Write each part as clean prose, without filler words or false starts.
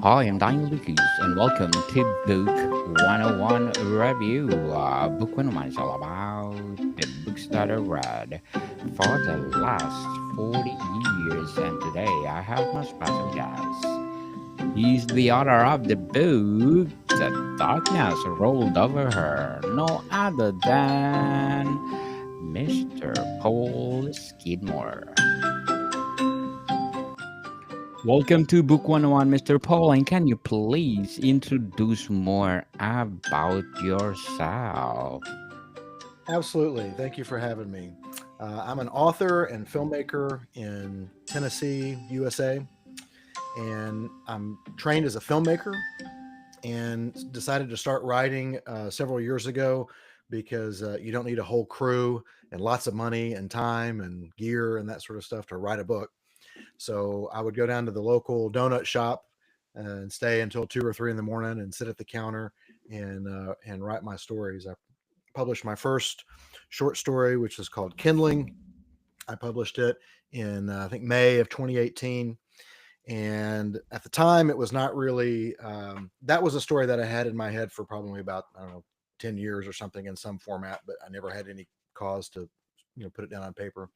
Hi, I'm Daniel Lucas, and welcome to Book 101 Review. Book 101 is all about the books that I read for the last 40 years, and today I have my special guest. He's the author of the book The Darkness Rolled Over Her, no other than Mr. Paul Skidmore. Welcome to Book 101, Mr. Paul, and can you please introduce more about yourself? Absolutely. Thank you for having me. I'm an author and filmmaker in Tennessee, USA, and I'm trained as a filmmaker and decided to start writing several years ago because you don't need a whole crew and lots of money and time and gear and that sort of stuff to write a book. So I would go down to the local donut shop and stay until 2 or 3 in the morning and sit at the counter and write my stories. I published my first short story, which is called Kindling. I published it in, I think, May of 2018. And at the time, it was not really, that was a story that I had in my head for probably about, I don't know, 10 years or something in some format, but I never had any cause to, put it down on paper.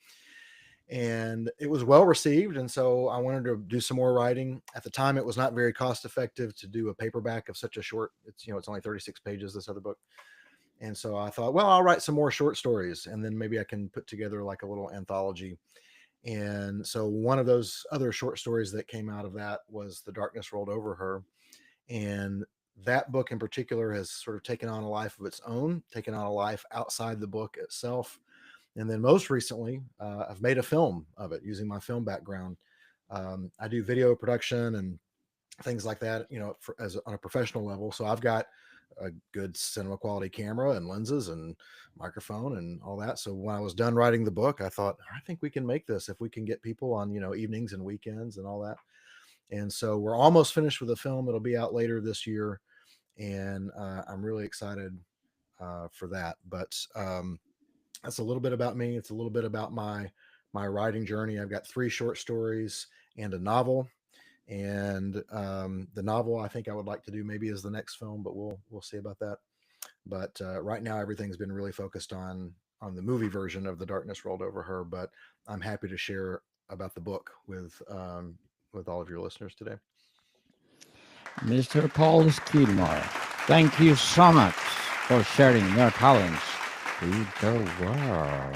And it was well received. And so I wanted to do some more writing. At the time, it was not very cost effective to do a paperback of such a short, it's only 36 pages, this other book. And so I thought, well, I'll write some more short stories and then maybe I can put together like a little anthology. And so one of those other short stories that came out of that was The Darkness Rolled Over Her. And that book in particular has sort of taken on a life of its own, taken on a life outside the book itself. And then most recently, I've made a film of it using my film background. I do video production and things like that, on a professional level. So I've got a good cinema quality camera and lenses and microphone and all that. So when I was done writing the book, I thought, I think we can make this if we can get people on, evenings and weekends and all that. And so we're almost finished with the film. It'll be out later this year. And I'm really excited for that. But that's a little bit about me. It's a little bit about my writing journey. I've got 3 short stories and a novel, and the novel I think I would like to do maybe as the next film, but we'll see about that. But right now everything's been really focused on the movie version of The Darkness Rolled Over Her. But I'm happy to share about the book with all of your listeners today. Mr. Paul Skidmore, thank you so much for sharing your talents to the world.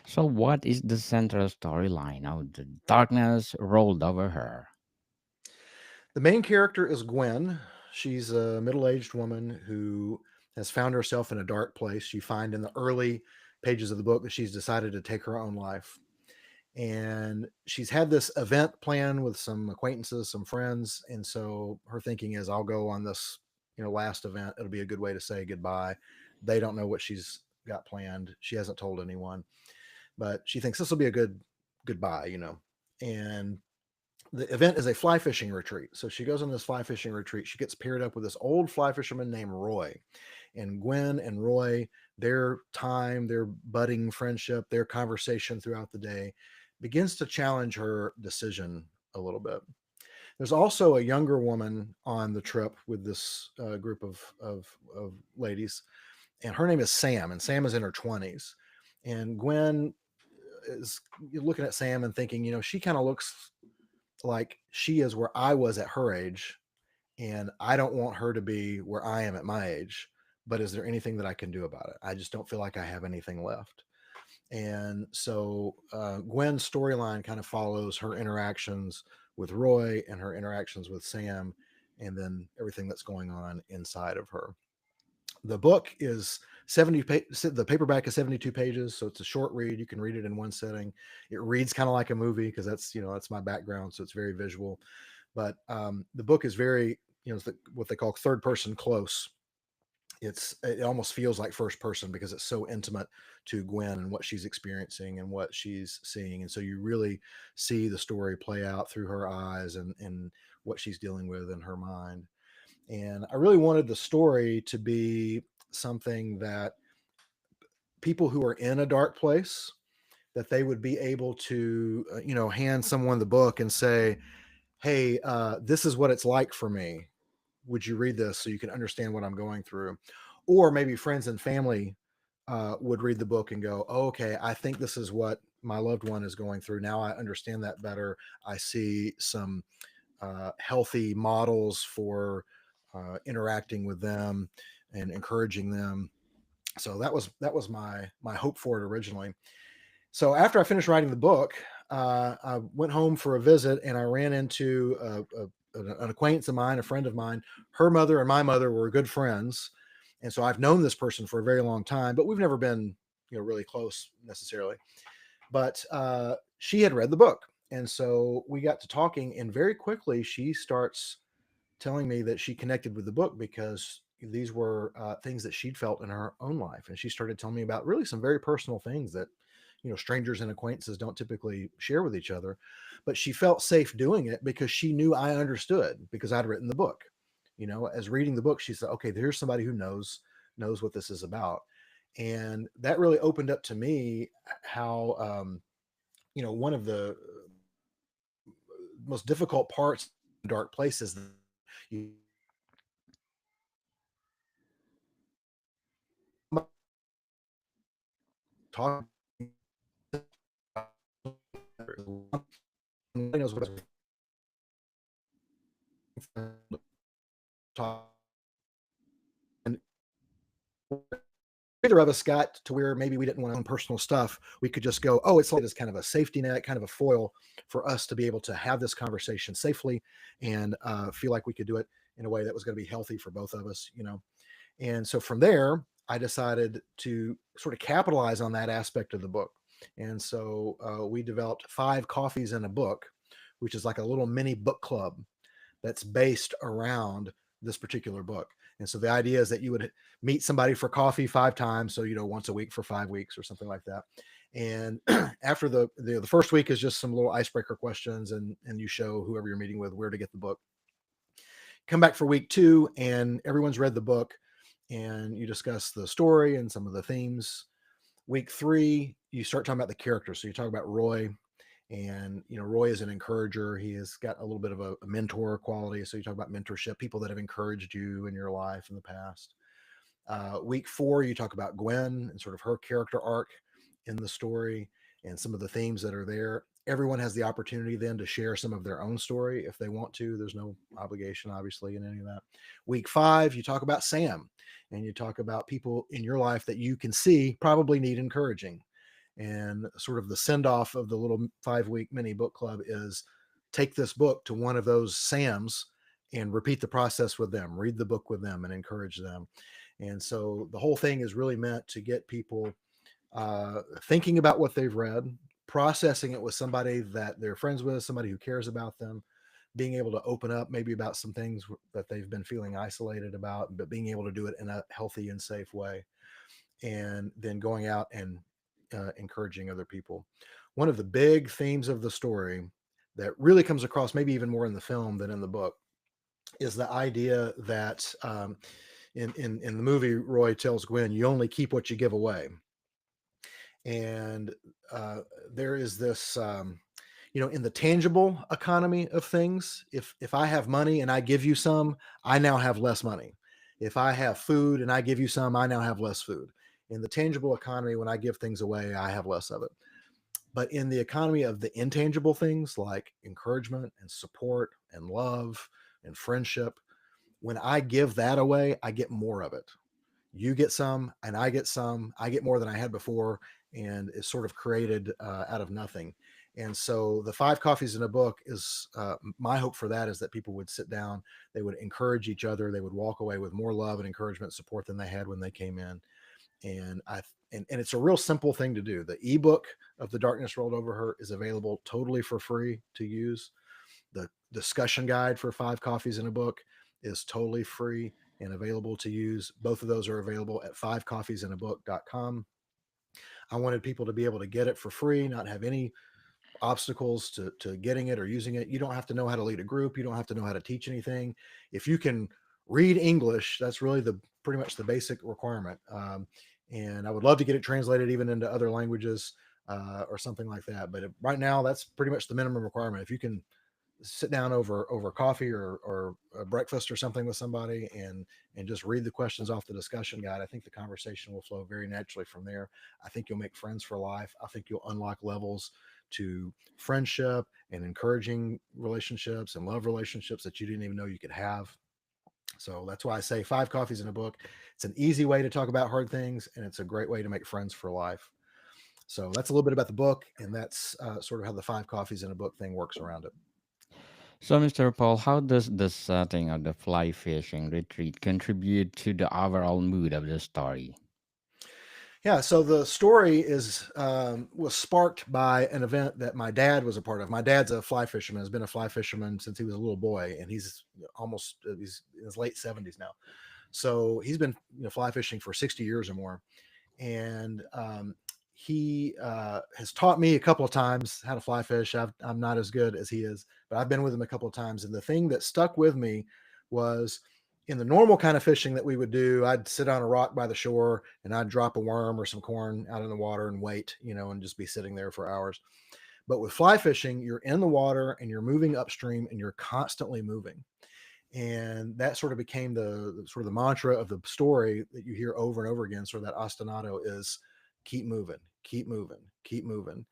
So, what is the central storyline of The Darkness Rolled Over Her? The main character is Gwen. She's a middle-aged woman who has found herself in a dark place. You find in the early pages of the book that she's decided to take her own life. And she's had this event planned with some acquaintances, some friends. And so her thinking is, I'll go on this, last event. It'll be a good way to say goodbye. They don't know what she's got planned. She hasn't told anyone, but she thinks this will be a good goodbye. And the event is a fly fishing retreat. So she goes on this fly fishing retreat. She gets paired up with this old fly fisherman named Roy. And Gwen and Roy, their time, their budding friendship, their conversation throughout the day begins to challenge her decision a little bit. There's also a younger woman on the trip with this group of ladies, and her name is Sam, and Sam is in her 20s. And Gwen is looking at Sam and thinking, she kind of looks like she is where I was at her age, and I don't want her to be where I am at my age. But is there anything that I can do about it? I just don't feel like I have anything left. And so Gwen's storyline kind of follows her interactions with Roy and her interactions with Sam, and then everything that's going on inside of her. The book is the paperback is 72 pages, so it's a short read. You can read it in one sitting. It reads kind of like a movie because that's my background, so it's very visual. But the book is very, what they call third person close. It almost feels like first person because it's so intimate to Gwen and what she's experiencing and what she's seeing. And so you really see the story play out through her eyes and what she's dealing with in her mind. And I really wanted the story to be something that people who are in a dark place, that they would be able to hand someone the book and say, hey, this is what it's like for me. Would you read this so you can understand what I'm going through? Or maybe friends and family would read the book and go, oh, okay, I think this is what my loved one is going through. Now I understand that better. I see some healthy models for interacting with them and encouraging them. So that was my hope for it originally. So after I finished writing the book, I went home for a visit and I ran into an acquaintance of mine, a friend of mine. Her mother and my mother were good friends, and so I've known this person for a very long time, but we've never been, really close necessarily. But she had read the book, and so we got to talking, and very quickly she starts telling me that she connected with the book because these were things that she'd felt in her own life, and she started telling me about really some very personal things that strangers and acquaintances don't typically share with each other. But she felt safe doing it because she knew I understood because I'd written the book. As reading the book, she said, okay, there's somebody who knows what this is about. And that really opened up to me how one of the most difficult parts, dark places, you talk knows what talk and either of us got to where maybe we didn't want our own personal stuff. We could just go, oh, it's like this kind of a safety net, kind of a foil for us to be able to have this conversation safely and feel like we could do it in a way that was going to be healthy for both of us. And so from there, I decided to sort of capitalize on that aspect of the book. And so we developed 5 coffees in a book, which is like a little mini book club that's based around this particular book. And so the idea is that you would meet somebody for coffee 5 times, so once a week for 5 weeks or something like that. And after the first week is just some little icebreaker questions, and you show whoever you're meeting with where to get the book. Come back for week 2, and everyone's read the book, and you discuss the story and some of the themes. Week 3, you start talking about the characters. So you talk about Roy, and Roy is an encourager. He has got a little bit of a mentor quality. So you talk about mentorship, people that have encouraged you in your life in the past. Week 4, you talk about Gwen and sort of her character arc in the story and some of the themes that are there. Everyone has the opportunity then to share some of their own story if they want to. There's no obligation, obviously, in any of that. Week 5, you talk about Sam, and you talk about people in your life that you can see probably need encouraging. And sort of the send off of the little 5-week mini book club is take this book to one of those Sams and repeat the process with them, read the book with them, and encourage them. And so the whole thing is really meant to get people thinking about what they've read, processing it with somebody that they're friends with, somebody who cares about them, being able to open up maybe about some things that they've been feeling isolated about, but being able to do it in a healthy and safe way, and then going out and encouraging other people. One of the big themes of the story that really comes across, maybe even more in the film than in the book, is the idea that in the movie, Roy tells Gwen, "You only keep what you give away." And uh, there is this, in the tangible economy of things. If I have money and I give you some, I now have less money. If I have food and I give you some, I now have less food. In the tangible economy, when I give things away, I have less of it. But in the economy of the intangible things like encouragement and support and love and friendship, when I give that away, I get more of it. You get some and I get some. I get more than I had before, and it's sort of created out of nothing. And so the 5 coffees in a book is my hope for that is that people would sit down, they would encourage each other, they would walk away with more love and encouragement and support than they had when they came in. And and it's a real simple thing to do. The ebook of The Darkness Rolled Over Her is available totally for free to use. The discussion guide for 5 coffees in a book is totally free and available to use. Both of those are available at 5coffeesinabook.com. I wanted people to be able to get it for free, not have any obstacles to getting it or using it. You don't have to know how to lead a group. You don't have to know how to teach anything. If you can read English, that's really the pretty much the basic requirement. And I would love to get it translated even into other languages or something like that. But right now, that's pretty much the minimum requirement. If you can sit down over coffee or a breakfast or something with somebody and just read the questions off the discussion guide. I think the conversation will flow very naturally from there. I think you'll make friends for life. I think you'll unlock levels to friendship and encouraging relationships and love relationships that you didn't even know you could have. So that's why I say five coffees in a book. It's an easy way to talk about hard things, and it's a great way to make friends for life. So that's a little bit about the book, and that's sort of how the five coffees in a book thing works around it. So, Mr. Paul, how does the setting of the fly fishing retreat contribute to the overall mood of the story? Yeah, so the story is was sparked by an event that my dad was a part of. My dad's a fly fisherman; has been a fly fisherman since he was a little boy, and he's in his late 70s now. So he's been fly fishing for 60 years or more, and he has taught me a couple of times how to fly fish. I'm not as good as he is, but I've been with him a couple of times. And the thing that stuck with me was in the normal kind of fishing that we would do, I'd sit on a rock by the shore and I'd drop a worm or some corn out in the water and wait, and just be sitting there for hours. But with fly fishing, you're in the water and you're moving upstream and you're constantly moving. And that sort of became the sort of the mantra of the story that you hear over and over again. Sort of that ostinato is keep moving, keep moving, keep moving.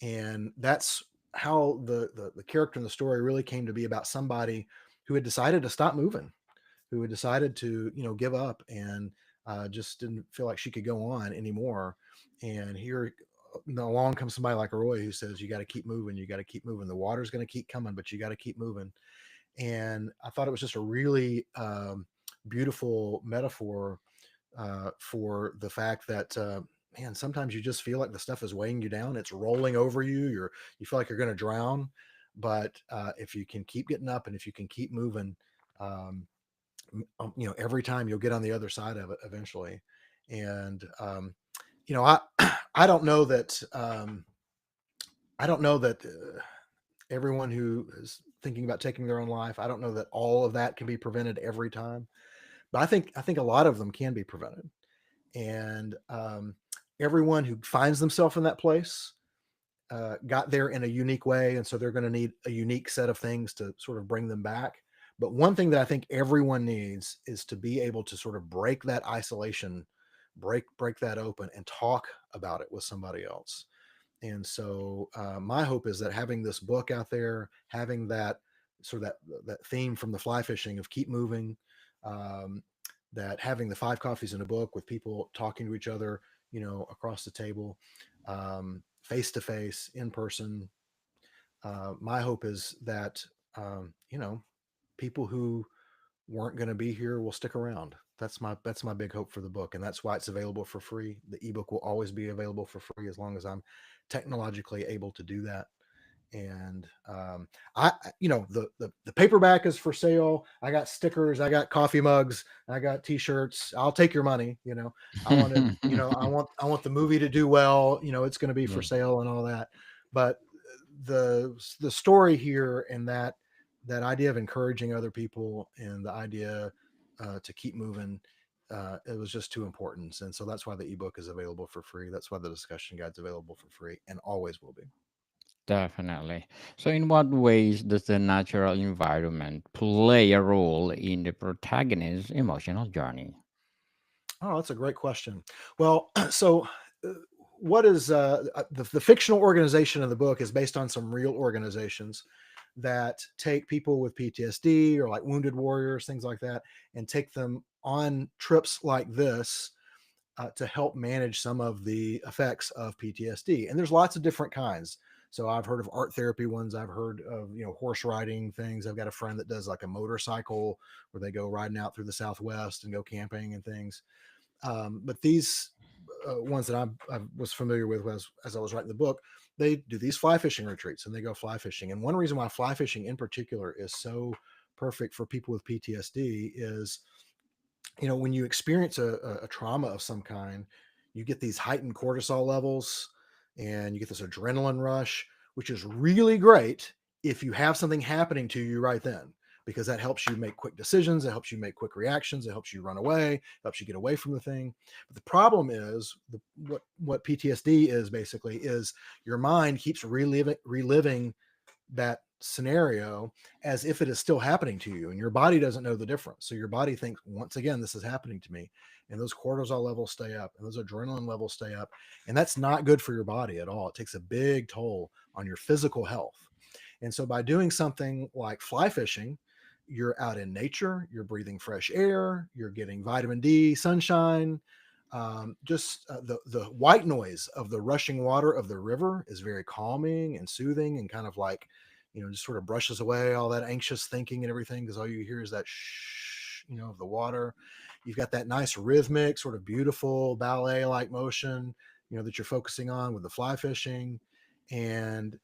And that's how the character in the story really came to be about somebody who had decided to stop moving, who had decided to give up and just didn't feel like she could go on anymore. And here along comes somebody like Roy who says, you got to keep moving, you got to keep moving. The water's going to keep coming, but you got to keep moving. And I thought it was just a really beautiful metaphor for the fact that man, sometimes you just feel like the stuff is weighing you down. It's rolling over you. You feel like you're going to drown, but if you can keep getting up and if you can keep moving, um, every time you'll get on the other side of it eventually. And I I don't know that everyone who is thinking about taking their own life, I don't know that all of that can be prevented every time, but I think a lot of them can be prevented. And everyone who finds themselves in that place got there in a unique way, and so they're going to need a unique set of things to sort of bring them back. But one thing that I think everyone needs is to be able to sort of break that isolation, break that open, and talk about it with somebody else. And so my hope is that having this book out there, having that sort of that theme from the fly fishing of keep moving, um, that having the five coffees in a book with people talking to each other, across the table, face to face, in person. My hope is that people who weren't going to be here will stick around. That's my big hope for the book, and that's why it's available for free. The ebook will always be available for free as long as I'm technologically able to do that. And the paperback is for sale. I got stickers, I got coffee mugs, I got T-shirts. I'll take your money. I want to. I want the movie to do well. It's going to be for Yeah, sale and all that. But the story here and that idea of encouraging other people and the idea to keep moving, it was just too important. And so that's why the ebook is available for free. That's why the discussion guide's available for free and always will be. definitely. So, in what ways does the natural environment play a role in the protagonist's emotional journey? Oh, that's a great question. Well, so uh, what is the fictional organization of the book is based on some real organizations that take people with PTSD or like wounded warriors, things like that, and take them on trips like this to help manage some of the effects of PTSD. And there's lots of different kinds. So I've heard of art therapy ones. I've heard of horse riding things. I've got a friend that does like a motorcycle where they go riding out through the Southwest and go camping and things. But these ones that I was familiar with as I was writing the book, they do these fly fishing retreats and they go fly fishing. And one reason why fly fishing in particular is so perfect for people with PTSD is when you experience a trauma of some kind, you get these heightened cortisol levels and you get this adrenaline rush, which is really great if you have something happening to you right then, because that helps you make quick decisions, it helps you make quick reactions, it helps you run away, helps you get away from the thing. But the problem is what PTSD is basically is your mind keeps reliving that scenario as if it is still happening to you, and your body doesn't know the difference. So your body thinks, once again, this is happening to me, and those cortisol levels stay up and those adrenaline levels stay up, and that's not good for your body at all. It takes a big toll on your physical health. And so by doing something like fly fishing, you're out in nature, you're breathing fresh air, you're getting vitamin D, sunshine. Just the white noise of the rushing water of the river is very calming and soothing, and kind of like, just sort of brushes away all that anxious thinking and everything, because all you hear is that shh, of the water. You've got that nice rhythmic, sort of beautiful ballet like motion, that you're focusing on with the fly fishing. And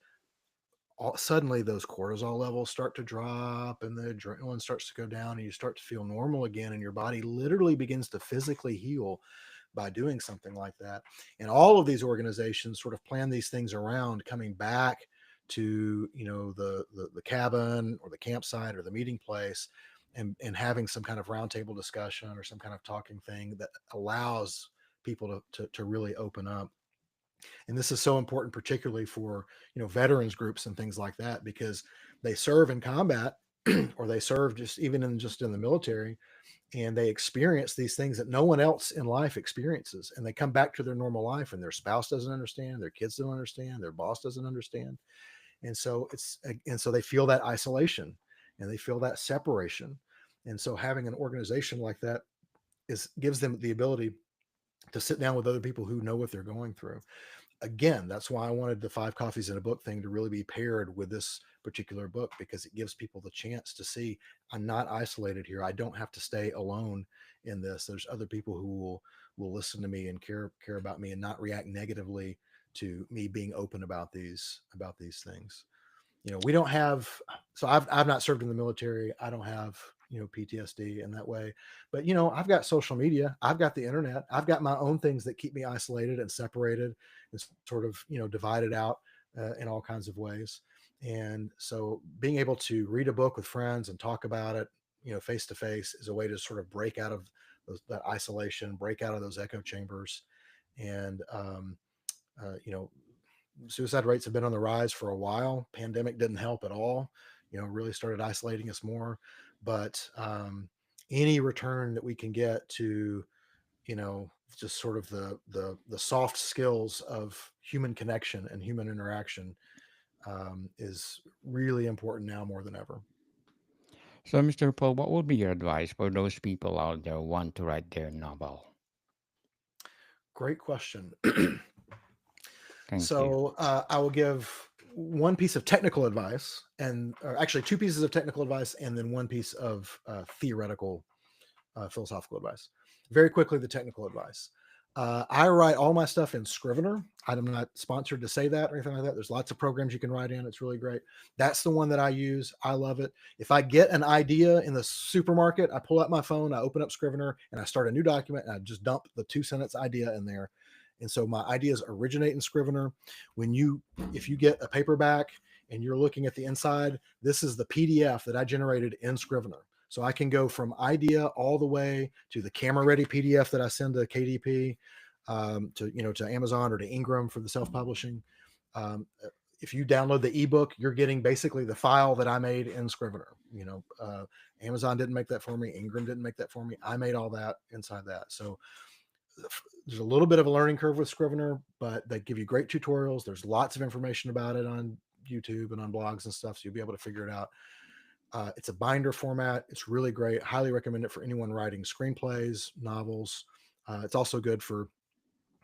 suddenly those cortisol levels start to drop and the adrenaline starts to go down, and you start to feel normal again, and your body literally begins to physically heal by doing something like that. And all of these organizations sort of plan these things around coming back to the cabin or the campsite or the meeting place, and having some kind of roundtable discussion or some kind of talking thing that allows people to really open up. And this is so important, particularly for veterans groups and things like that, because they serve in combat or they serve just in the military, and they experience these things that no one else in life experiences, and they come back to their normal life, and their spouse doesn't understand, their kids don't understand, their boss doesn't understand. And so they feel that isolation, and they feel that separation. And so having an organization like that gives them the ability to sit down with other people who know what they're going through. Again, that's why I wanted the 5 coffees in a book thing to really be paired with this particular book, because it gives people the chance to see, I'm not isolated here. I don't have to stay alone in this. There's other people who will listen to me and care about me and not react negatively to me being open about these things. We don't have, so I've not served in the military. I don't have PTSD in that way, but I've got social media, I've got the internet, I've got my own things that keep me isolated and separated and sort of divided out in all kinds of ways. And so being able to read a book with friends and talk about it face to face is a way to sort of break out of that isolation, break out of those echo chambers. And suicide rates have been on the rise for a while. Pandemic didn't help at all. Really started isolating us more. But any return that we can get to, just sort of the soft skills of human connection and human interaction is really important now more than ever. So, Mr. Paul, what would be your advice for those people out there who want to write their novel? Great question. Thank you. So I will give one piece of technical advice, or actually 2 pieces of technical advice, and then one piece of theoretical philosophical advice. Very quickly, the technical advice. I write all my stuff in Scrivener. I'm not sponsored to say that or anything like that. There's lots of programs you can write in. It's really great. That's the one that I use. I love it. If I get an idea in the supermarket, I pull out my phone, I open up Scrivener, and I start a new document, and I just dump the 2 sentence idea in there. And so my ideas originate in Scrivener. If you get a paperback and you're looking at the inside, this is the PDF that I generated in Scrivener. So I can go from idea all the way to the camera ready PDF that I send to KDP, to Amazon or to Ingram for the self-publishing. If you download the ebook, you're getting basically the file that I made in Scrivener. Amazon didn't make that for me. Ingram didn't make that for me. I made all that inside that. So there's a little bit of a learning curve with Scrivener, but they give you great tutorials. There's lots of information about it on YouTube and on blogs and stuff, so you'll be able to figure it out. It's a binder format. It's really great. Highly recommend it for anyone writing screenplays, novels. It's also good for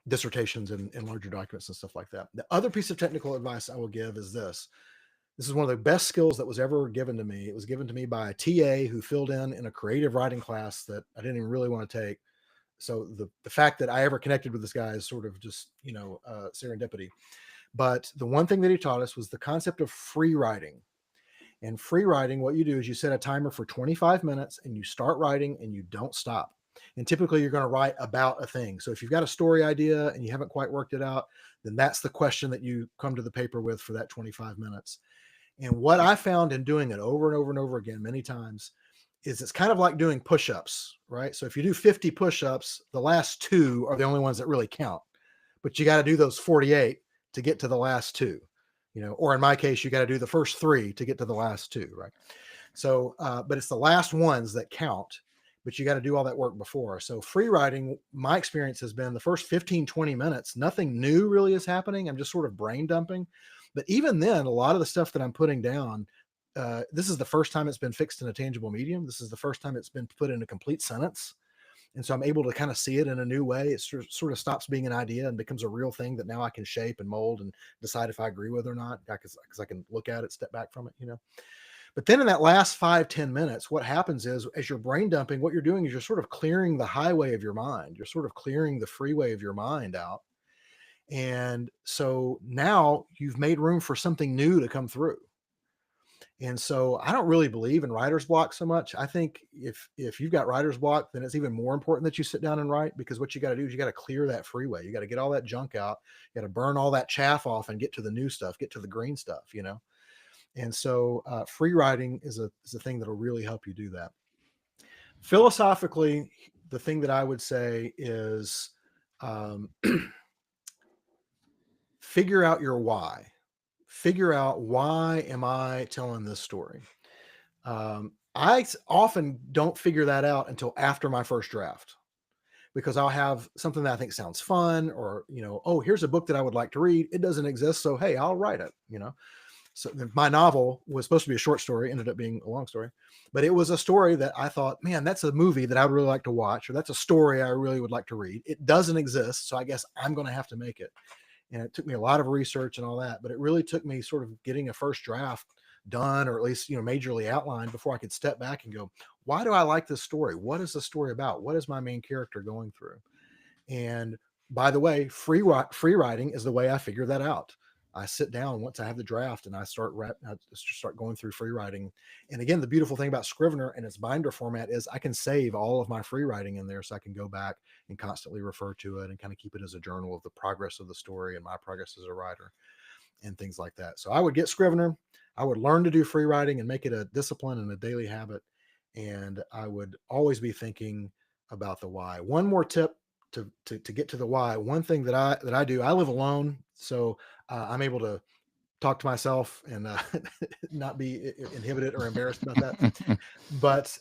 dissertations and larger documents and stuff like that. The other piece of technical advice I will give is this. This is one of the best skills that was ever given to me. It was given to me by a TA who filled in a creative writing class that I didn't even really want to take. So the fact that I ever connected with this guy is sort of just, serendipity. But the one thing that he taught us was the concept of free writing. And free writing, what you do is you set a timer for 25 minutes and you start writing and you don't stop. And typically you're going to write about a thing. So if you've got a story idea and you haven't quite worked it out, then that's the question that you come to the paper with for that 25 minutes. And what I found in doing it over and over and over again, many times, is it's kind of like doing push-ups, right? So if you do 50 push-ups, the last 2 are the only ones that really count, but you got to do those 48 to get to the last 2. or in my case, you got to do the first 3 to get to the last 2, right? So, but it's the last ones that count, but you got to do all that work before. So free writing, my experience has been the first 15, 20 minutes, nothing new really is happening. I'm just sort of brain dumping. But even then, a lot of the stuff that I'm putting down, this is the first time it's been fixed in a tangible medium. This is the first time it's been put in a complete sentence. And so I'm able to kind of see it in a new way. It sort of stops being an idea and becomes a real thing that now I can shape and mold and decide if I agree with or not, because I can look at it, step back from it. But then in that last 5-10 minutes, what happens is as you're brain dumping, what you're doing is you're sort of clearing the highway of your mind. You're sort of clearing the freeway of your mind out. And so now you've made room for something new to come through. And so I don't really believe in writer's block so much. I think if you've got writer's block, then it's even more important that you sit down and write, because what you got to do is you got to clear that freeway. You got to get all that junk out. You got to burn all that chaff off and get to the new stuff, get to the green stuff. And so free writing is a thing that'll really help you do that. Philosophically, the thing that I would say is figure out your why. Figure out, why am I telling this story? I often don't figure that out until after my first draft, because I'll have something that I think sounds fun, or, oh, here's a book that I would like to read. It doesn't exist. So, hey, I'll write it. So my novel was supposed to be a short story, ended up being a long story, but it was a story that I thought, man, that's a movie that I would really like to watch, or that's a story I really would like to read. It doesn't exist. So I guess I'm going to have to make it. And it took me a lot of research and all that, but it really took me sort of getting a first draft done, or at least, majorly outlined, before I could step back and go, why do I like this story? What is the story about? What is my main character going through? And by the way, free writing is the way I figure that out. I sit down once I have the draft and I start going through free writing. And again, the beautiful thing about Scrivener and its binder format is I can save all of my free writing in there, so I can go back and constantly refer to it and kind of keep it as a journal of the progress of the story and my progress as a writer and things like that. So I would get Scrivener. I would learn to do free writing and make it a discipline and a daily habit. And I would always be thinking about the why. One more tip to get to the why. One thing that I do, I live alone, so I'm able to talk to myself and not be inhibited or embarrassed about that. But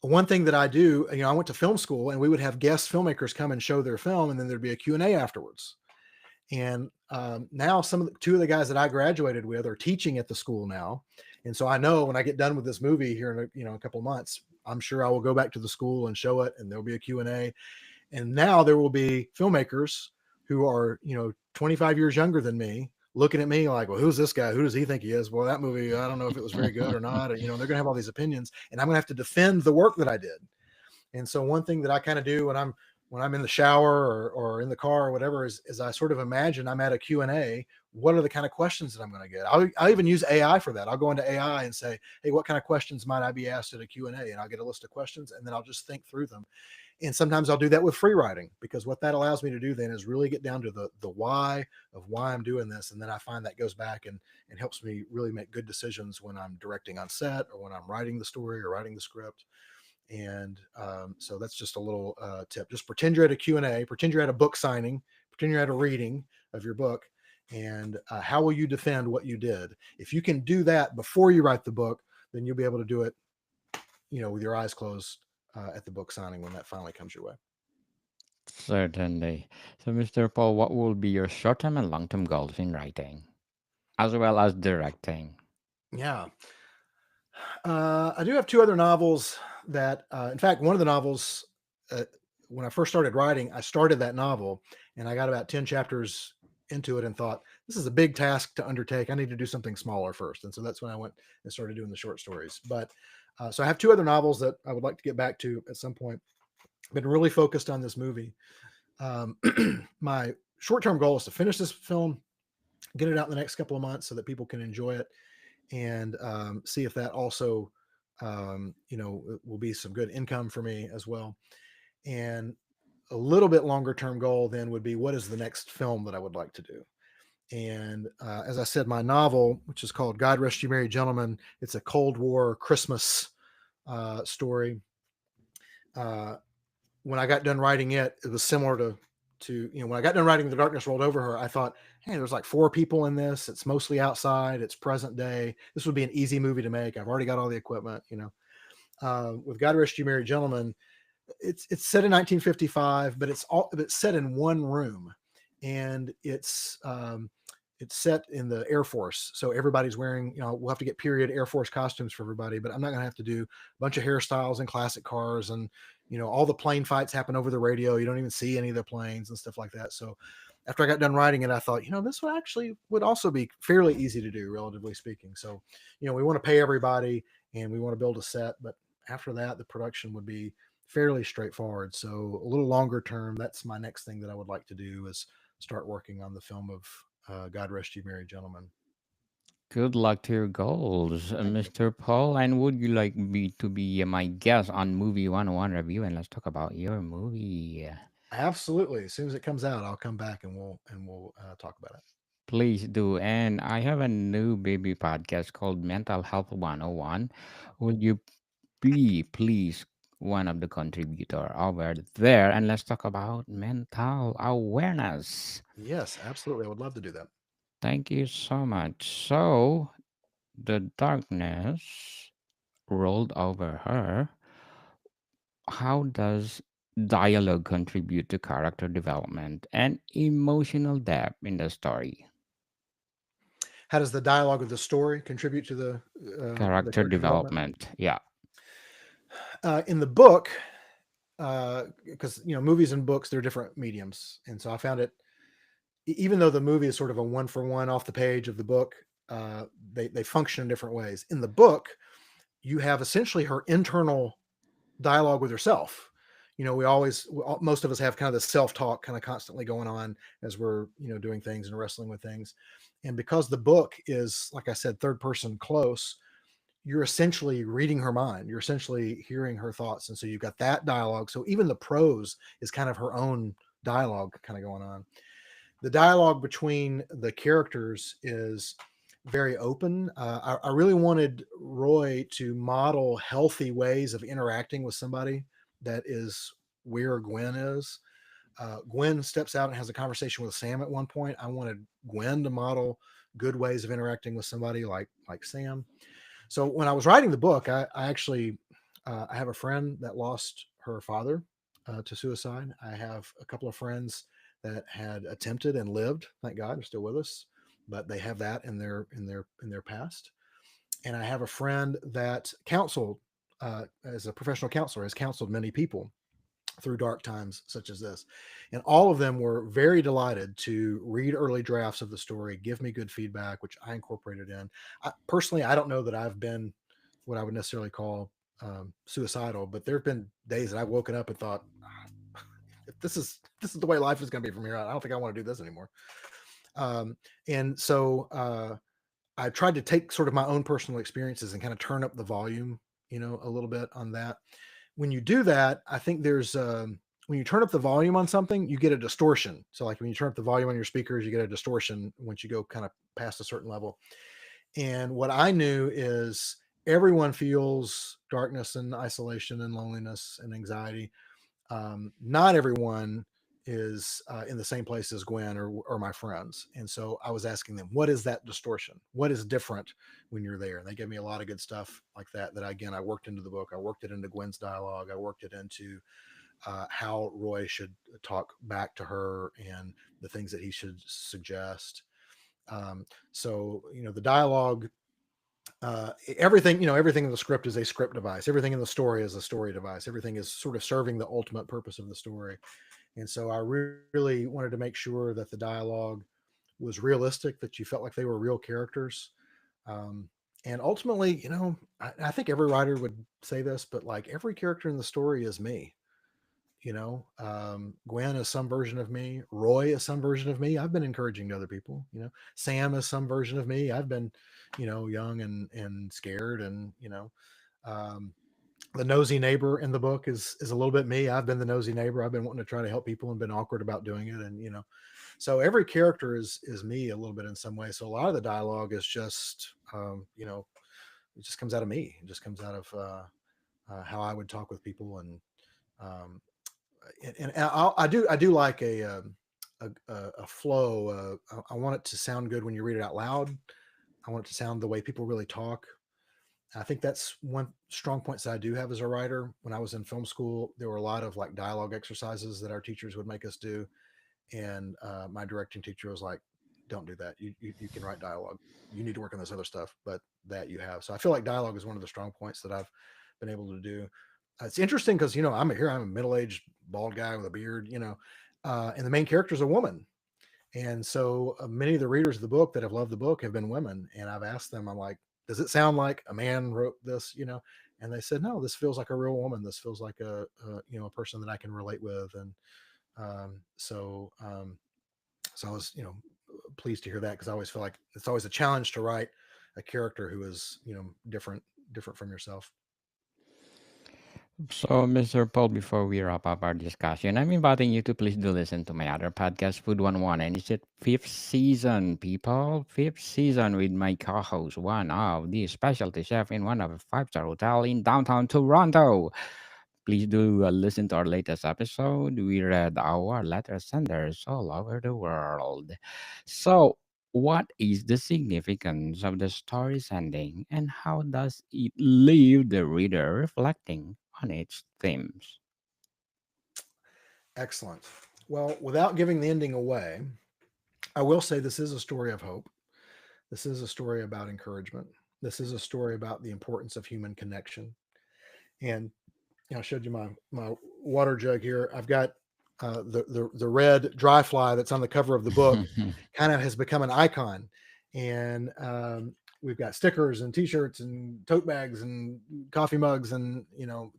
one thing that I do, I went to film school, and we would have guest filmmakers come and show their film, and then there'd be a Q&A afterwards. And now two of the guys that I graduated with are teaching at the school now. And so I know when I get done with this movie here in a couple of months, I'm sure I will go back to the school and show it, and there'll be a Q&A. And now there will be filmmakers who are, 25 years younger than me, looking at me like, well, who's this guy? Who does he think he is? Well, that movie, I don't know if it was very good or not. And, they're going to have all these opinions, and I'm going to have to defend the work that I did. And so one thing that I kind of do when I'm in the shower or in the car or whatever is I sort of imagine I'm at a Q&A. What are the kind of questions that I'm going to get? I'll even use AI for that. I'll go into AI and say, hey, what kind of questions might I be asked at a Q&A? And I'll get a list of questions, and then I'll just think through them. And sometimes I'll do that with free writing, because what that allows me to do then is really get down to the why of why I'm doing this. And then I find that goes back and helps me really make good decisions when I'm directing on set, or when I'm writing the story or writing the script. And so that's just a little tip. Just pretend you're at a Q&A, pretend you're at a book signing, pretend you're at a reading of your book, and how will you defend what you did? If you can do that before you write the book, then you'll be able to do it, with your eyes closed at the book signing when that finally comes your way. Certainly. So, Mr. Paul, what will be your short-term and long-term goals in writing, as well as directing? Yeah. I do have 2 other novels that, in fact, one of the novels, when I first started writing, I started that novel and I got about 10 chapters into it and thought, this is a big task to undertake. I need to do something smaller first. And so that's when I went and started doing the short stories. But so I have 2 other novels that I would like to get back to at some point. I've been really focused on this movie. My short-term goal is to finish this film, get it out in the next couple of months so that people can enjoy it, and see if that also, will be some good income for me as well. And a little bit longer term goal then would be, what is the next film that I would like to do? And as I said, my novel, which is called God Rest You Merry Gentlemen, it's a Cold War Christmas story. When I got done writing it, it was similar to to, when I got done writing The Darkness Rolled Over Her, I thought, hey, there's like four people in this. It's mostly outside. It's present day. This would be an easy movie to make. I've already got all the equipment. With God Rest You Merry Gentlemen, it's set in 1955, but it's set in one room, and it's set in the Air Force. So everybody's wearing, we'll have to get period Air Force costumes for everybody, but I'm not going to have to do a bunch of hairstyles and classic cars. And, all the plane fights happen over the radio. You don't even see any of the planes and stuff like that. So after I got done writing it, I thought, this would also be fairly easy to do, relatively speaking. So, we want to pay everybody and we want to build a set, but after that, the production would be fairly straightforward. So a little longer term, that's my next thing that I would like to do is start working on the film of God Rest You Merry Gentlemen. Good luck to your goals, Thank you. Mr. Paul. And would you like me to be my guest on Movie 101 review? And let's talk about your movie. Absolutely. As soon as it comes out, I'll come back and we'll talk about it. Please do. And I have a new baby podcast called Mental Health 101. Would you be please one of the contributor over there? And let's talk about mental awareness. Yes, absolutely. I would love to do that. Thank you so much. So the darkness rolled over her. How does dialogue contribute to character development and emotional depth in the story? How does the dialogue of the story contribute to the Character character development? development. Yeah. In the book, because movies and books, they're different mediums, and so I found it, even though the movie is sort of a one for one off the page of the book, they function in different ways. In the book, you have essentially her internal dialogue with herself. Most of us have kind of the self talk kind of constantly going on as we're doing things and wrestling with things, and because the book is, like I said, third person close, you're essentially reading her mind. You're essentially hearing her thoughts, and so you've got that dialogue. So even the prose is kind of her own dialogue kind of going on. The dialogue between the characters is very open. I really wanted Roy to model healthy ways of interacting with somebody that is where Gwen is. Gwen steps out and has a conversation with Sam at one point. I wanted Gwen to model good ways of interacting with somebody like Sam. So when I was writing the book, I actually I have a friend that lost her father to suicide. I have a couple of friends that had attempted and lived. Thank God, they're still with us, but they have that in their past. And I have a friend that counseled as a professional counselor, has counseled many people through dark times such as this. And all of them were very delighted to read early drafts of the story, give me good feedback, which I incorporated in. Personally, I don't know that I've been what I would necessarily call suicidal, but there have been days that I've woken up and thought, if this is the way life is going to be from here on, I don't think I want to do this anymore. And so I tried to take sort of my own personal experiences and kind of turn up the volume, a little bit on that. When you do that, I think there's when you turn up the volume on something, you get a distortion. So like when you turn up the volume on your speakers, you get a distortion once you go kind of past a certain level. And what I knew is everyone feels darkness and isolation and loneliness and anxiety. Not everyone is in the same place as Gwen or my friends. And so I was asking them, what is that distortion? What is different when you're there? And they gave me a lot of good stuff like that, again, I worked into the book. I worked it into Gwen's dialogue. I worked it into how Roy should talk back to her and the things that he should suggest. So, the dialogue, everything in the script is a script device. Everything in the story is a story device. Everything is sort of serving the ultimate purpose of the story. And so I really wanted to make sure that the dialogue was realistic, that you felt like they were real characters. Um, and ultimately, I think every writer would say this, but like every character in the story is me. Gwen is some version of me. Roy is some version of me. I've been encouraging to other people. Sam is some version of me. I've been, young and scared, and um, the nosy neighbor in the book is a little bit me. I've been the nosy neighbor. I've been wanting to try to help people and been awkward about doing it, and so every character is me a little bit in some way. So a lot of the dialogue is just, it just comes out of me. It just comes out of how I would talk with people, and um, I do like a flow. I want it to sound good when you read it out loud. I want it to sound the way people really talk. I think that's one strong points that I do have as a writer. When I was in film school, there were a lot of like dialogue exercises that our teachers would make us do, and my directing teacher was like, "Don't do that. You can write dialogue. You need to work on this other stuff, but that you have." So I feel like dialogue is one of the strong points that I've been able to do. It's interesting because I'm a middle aged bald guy with a beard, and the main character is a woman, and so many of the readers of the book that have loved the book have been women, and I've asked them, I'm like, "Does it sound like a man wrote this?" And they said, "No, this feels like a real woman. This feels like a person that I can relate with." And um, so um, so I was, pleased to hear that because I always feel like it's always a challenge to write a character who is, different from yourself. So, Mr. Paul, before we wrap up our discussion, I'm inviting you to please do listen to my other podcast, Food 101. And it's at fifth season, people. Fifth season with my co host, one of the specialty chef in one of a five-star hotel in downtown Toronto. Please do listen to our latest episode. We read our letter senders all over the world. So, what is the significance of the story's ending, and how does it leave the reader reflecting on its themes? Excellent. Well, without giving the ending away, I will say this is a story of hope. This is a story about encouragement. This is a story about the importance of human connection. And I showed you my water jug here. I've got the red dry fly that's on the cover of the book, kind of has become an icon, and we've got stickers and T-shirts and tote bags and coffee mugs and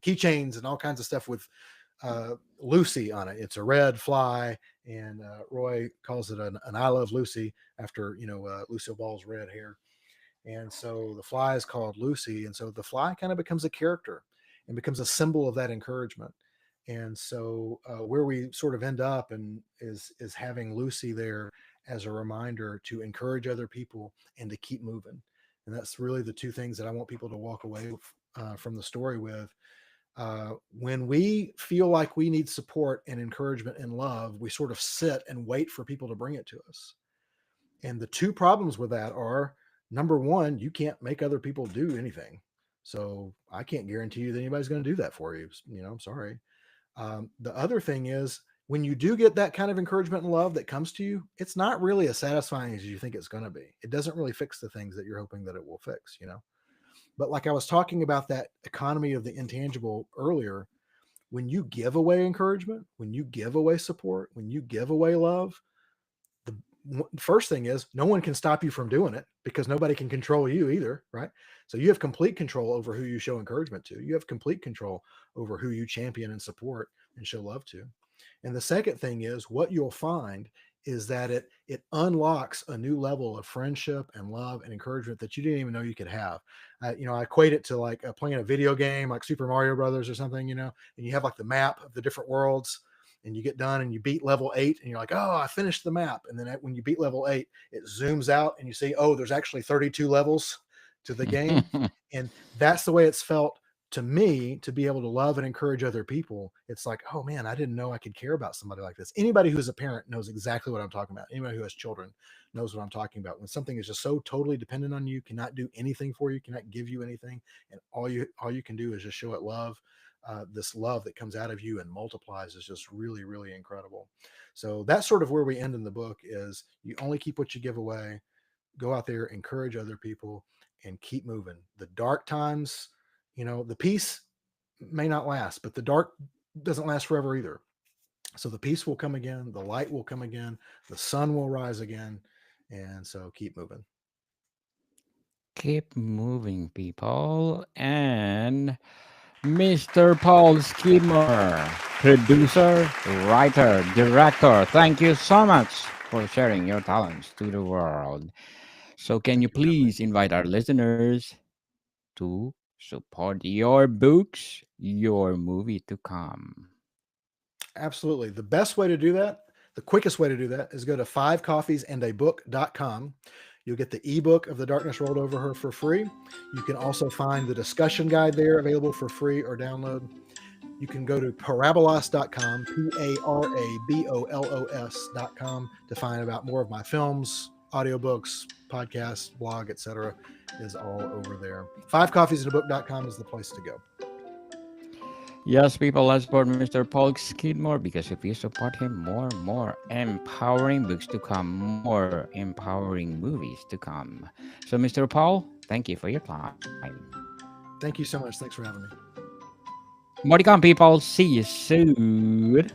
keychains and all kinds of stuff with Lucy on it. It's a red fly, and Roy calls it an "I love Lucy" after Lucille Ball's red hair. And so the fly is called Lucy. And so the fly kind of becomes a character and becomes a symbol of that encouragement. And so where we sort of end up and is having Lucy there as a reminder to encourage other people and to keep moving. And that's really the two things that I want people to walk away from the story with. When we feel like we need support and encouragement and love, we sort of sit and wait for people to bring it to us. And the two problems with that are, number one, you can't make other people do anything. So I can't guarantee you that anybody's going to do that for you. I'm sorry. The other thing is, when you do get that kind of encouragement and love that comes to you, it's not really as satisfying as you think it's going to be. It doesn't really fix the things that you're hoping that it will fix. But like I was talking about that economy of the intangible earlier, when you give away encouragement, when you give away support, when you give away love, the first thing is no one can stop you from doing it because nobody can control you either, right? So you have complete control over who you show encouragement to. You have complete control over who you champion and support and show love to. And the second thing is, what you'll find is that it unlocks a new level of friendship and love and encouragement that you didn't even know you could have. I equate it to like playing a video game like Super Mario Brothers or something, and you have like the map of the different worlds, and you get done and you beat level 8 and you're like, "Oh, I finished the map." And then when you beat level 8, it zooms out and you see, "Oh, there's actually 32 levels to the game." And that's the way it's felt to me, to be able to love and encourage other people. It's like, "Oh man, I didn't know I could care about somebody like this." Anybody who's a parent knows exactly what I'm talking about. Anybody who has children knows what I'm talking about. When something is just so totally dependent on you, cannot do anything for you, cannot give you anything, and all you can do is just show it love. This love that comes out of you and multiplies is just really, really incredible. So that's sort of where we end in the book: is you only keep what you give away. Go out there, encourage other people, and keep moving. The dark times, the peace may not last, but the dark doesn't last forever either. So the peace will come again, the light will come again, the sun will rise again. And so keep moving. Keep moving, people. And Mr. Paul Skidmore, producer, writer, director, thank you so much for sharing your talents to the world. So, can Thank you you for having me. please invite our listeners to support your books, your movie to come? Absolutely. The best way to do that, the quickest way to do that, is go to fivecoffeesandabook.com. You'll get the ebook of The Darkness Rolled Over Her for free. You can also find the discussion guide there available for free or download. You can go to parabolos.com, parabolos.com, to find about more of my films, audiobooks, podcasts, blog, etc. is all over there. Fivecoffeesinabook.com is the place to go. Yes, people, let's support Mr. Paul Skidmore, because if you support him, more empowering books to come, more empowering movies to come. So, Mr. Paul, thank you for your time. Thank you so much. Thanks for having me. More to come, people. See you soon.